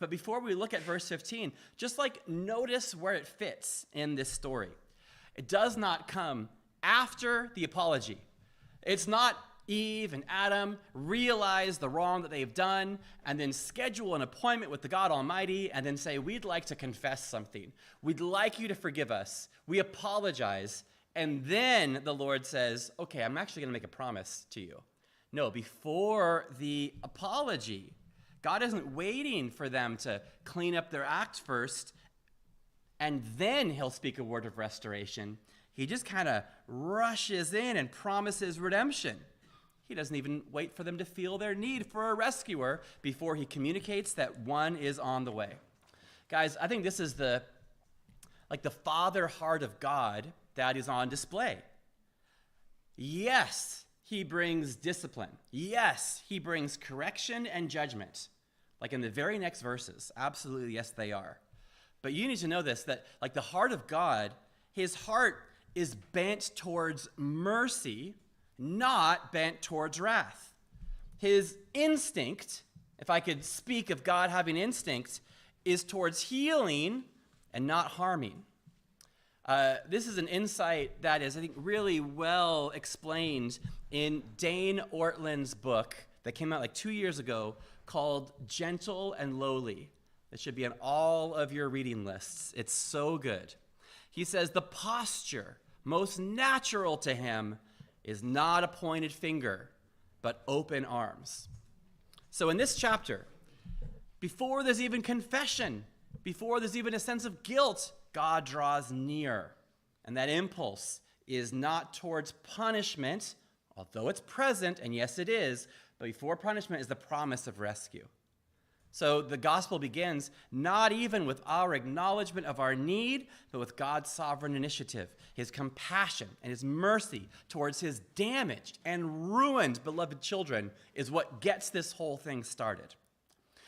But before we look at verse 15, just like notice where it fits in this story. It does not come after the apology. It's not Eve and Adam realize the wrong that they've done and then schedule an appointment with the God Almighty and then say, we'd like to confess something. We'd like you to forgive us. We apologize. And then the Lord says, okay, I'm actually going to make a promise to you. No, before the apology, God isn't waiting for them to clean up their act first and then he'll speak a word of restoration. He just kind of rushes in and promises redemption. He doesn't even wait for them to feel their need for a rescuer before he communicates that one is on the way. Guys, I think this is the father heart of God that is on display. Yes, he brings discipline. Yes, he brings correction and judgment. Like in the very next verses. Absolutely, yes, they are. But you need to know this, that like the heart of God, his heart is bent towards mercy, not bent towards wrath. His instinct, if I could speak of God having instinct, is towards healing and not harming. This is an insight that is, I think, really well explained in Dane Ortland's book that came out like 2 years ago called Gentle and Lowly. It should be on all of your reading lists. It's so good. He says, the posture most natural to him is not a pointed finger, but open arms. So in this chapter, before there's even confession, before there's even a sense of guilt, God draws near. And that impulse is not towards punishment, although it's present, and yes it is, but before punishment is the promise of rescue. So the gospel begins not even with our acknowledgement of our need, but with God's sovereign initiative, his compassion and his mercy towards his damaged and ruined beloved children is what gets this whole thing started.